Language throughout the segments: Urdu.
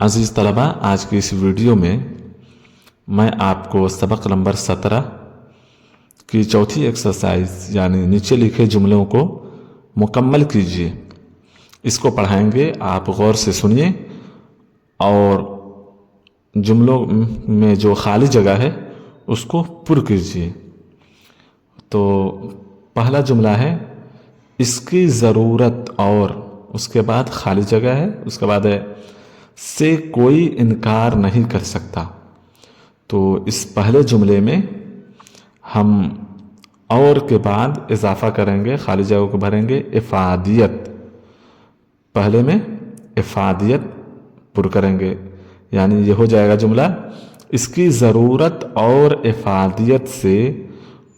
عزیز طلبہ، آج کی اس ویڈیو میں میں آپ کو سبق نمبر 17 کی چوتھی ایکسرسائز یعنی نیچے لکھے جملوں کو مکمل کیجیے، اس کو پڑھائیں گے۔ آپ غور سے سنیے اور جملوں میں جو خالی جگہ ہے اس کو پر کیجیے۔ تو پہلا جملہ ہے اس کی ضرورت، اور اس کے بعد خالی جگہ ہے، اس کے بعد ہے سے کوئی انکار نہیں کر سکتا۔ تو اس پہلے جملے میں ہم اور کے بعد اضافہ کریں گے، خالی جگہ کو بھریں گے افادیت۔ پہلے میں افادیت پر کریں گے، یعنی یہ ہو جائے گا جملہ اس کی ضرورت اور افادیت سے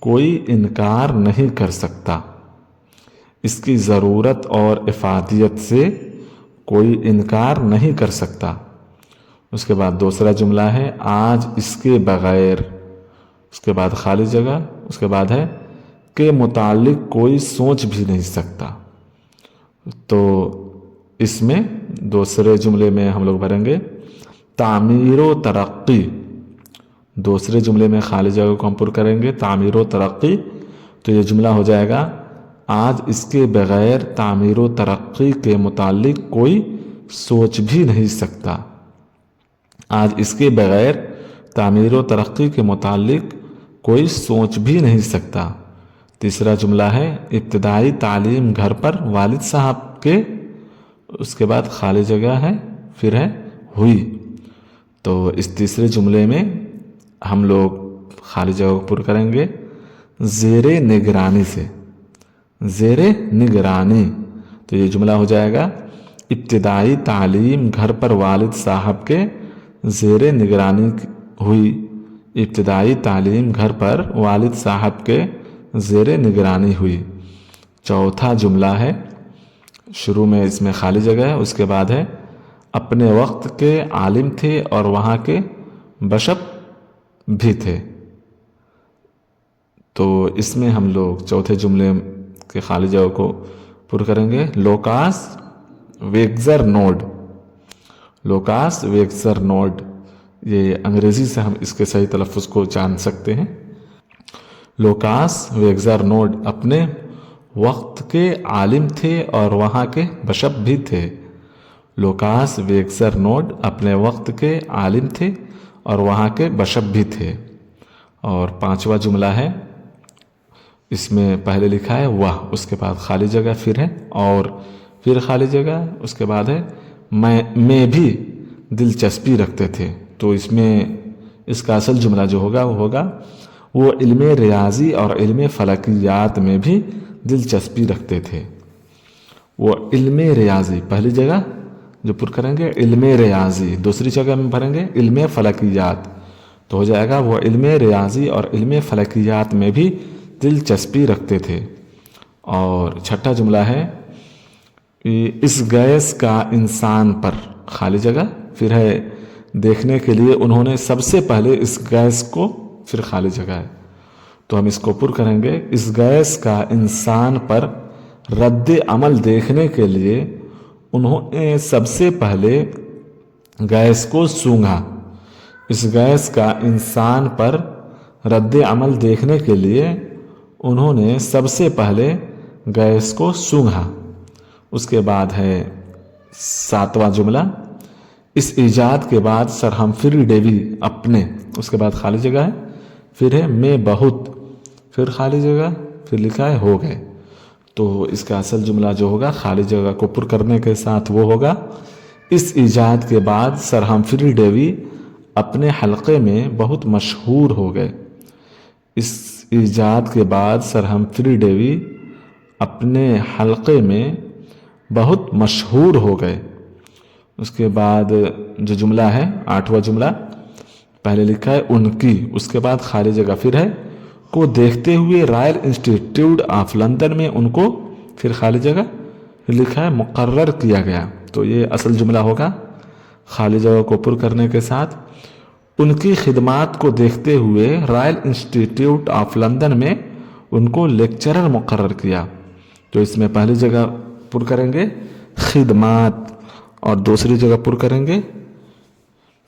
کوئی انکار نہیں کر سکتا۔ اس کی ضرورت اور افادیت سے کوئی انکار نہیں کر سکتا۔ اس کے بعد دوسرا جملہ ہے آج اس کے بغیر، اس کے بعد خالی جگہ، اس کے بعد ہے کے متعلق کوئی سوچ بھی نہیں سکتا۔ تو اس میں دوسرے جملے میں ہم لوگ بھریں گے تعمیر و ترقی۔ دوسرے جملے میں خالی جگہ کو ہم پر کریں گے تعمیر و ترقی۔ تو یہ جملہ ہو جائے گا آج اس کے بغیر تعمیر و ترقی کے متعلق کوئی سوچ بھی نہیں سکتا۔ آج اس کے بغیر تعمیر و ترقی کے متعلق کوئی سوچ بھی نہیں سکتا۔ تیسرا جملہ ہے ابتدائی تعلیم گھر پر والد صاحب کے، اس کے بعد خالی جگہ ہے، پھر ہے ہوئی۔ تو اس تیسرے جملے میں ہم لوگ خالی جگہ کو پر کریں گے زیر نگرانی سے، زیر نگرانی۔ تو یہ جملہ ہو جائے گا ابتدائی تعلیم گھر پر والد صاحب کے زیر نگرانی ہوئی۔ ابتدائی تعلیم گھر پر والد صاحب کے زیر نگرانی ہوئی۔ چوتھا جملہ ہے شروع میں اس میں خالی جگہ ہے، اس کے بعد ہے اپنے وقت کے عالم تھے اور وہاں کے بشپ بھی تھے۔ تو اس میں ہم لوگ چوتھے جملے کے خالی جگہ کو پر کریں گے لوکاس ویگزر نوڈ۔ لوکاس ویگزر نوڈ، یہ انگریزی سے ہم اس کے صحیح تلفظ کو جان سکتے ہیں۔ لوکاس ویگزر نوڈ اپنے وقت کے عالم تھے اور وہاں کے بشپ بھی تھے۔ لوکاس ویگزر نوڈ اپنے وقت کے عالم تھے اور وہاں کے بشپ بھی تھے۔ اور پانچواں جملہ ہے اس میں پہلے لکھا ہے وہ، اس کے بعد خالی جگہ، پھر ہے اور پھر خالی جگہ، اس کے بعد ہے میں بھی دلچسپی رکھتے تھے۔ تو اس میں اس کا اصل جملہ جو ہوگا وہ علم ریاضی اور علم فلکیات میں بھی دلچسپی رکھتے تھے۔ وہ علم ریاضی پہلی جگہ جو پر کریں گے علم ریاضی، دوسری جگہ میں بھریں گے علم فلکیات، تو ہو جائے گا وہ علم ریاضی اور علم فلکیات میں بھی دلچسپی رکھتے تھے۔ اور چھٹا جملہ ہے اس گیس کا انسان پر، خالی جگہ، پھر ہے دیکھنے کے لیے انہوں نے سب سے پہلے اس گیس کو، پھر خالی جگہ ہے، تو ہم اس کو پر کریں گے اس گیس کا انسان پر رد عمل دیکھنے کے لیے انہوں نے سب سے پہلے گیس کو سونگھا۔ اس گیس کا انسان پر رد عمل دیکھنے کے لیے انہوں نے سب سے پہلے گیس کو سونگھا۔ اس کے بعد ہے ساتواں جملہ اس ایجاد کے بعد سر ہمفری ڈیوی اپنے، اس کے بعد خالی جگہ ہے، پھر ہے میں بہت، پھر خالی جگہ، پھر لکھا ہے ہو گئے۔ تو اس کا اصل جملہ جو ہوگا خالی جگہ کو پر کرنے کے ساتھ وہ ہوگا اس ایجاد کے بعد سر ہمفری ڈیوی اپنے حلقے میں بہت مشہور ہو گئے۔ اس ایجاد کے بعد سر ہمفری ڈیوی اپنے حلقے میں بہت مشہور ہو گئے۔ اس کے بعد جو جملہ ہے آٹھواں جملہ پہلے لکھا ہے ان کی، اس کے بعد خالی جگہ، پھر ہے کو دیکھتے ہوئے رائل انسٹیٹیوٹ آف لندن میں ان کو، پھر خالی جگہ، پھر لکھا ہے مقرر کیا گیا۔ تو یہ اصل جملہ ہوگا خالی جگہ کو پر کرنے کے ساتھ ان کی خدمات کو دیکھتے ہوئے رائل انسٹیٹیوٹ آف لندن میں ان کو لیکچرر مقرر کیا۔ تو اس میں پہلی جگہ پر کریں گے خدمات اور دوسری جگہ پر کریں گے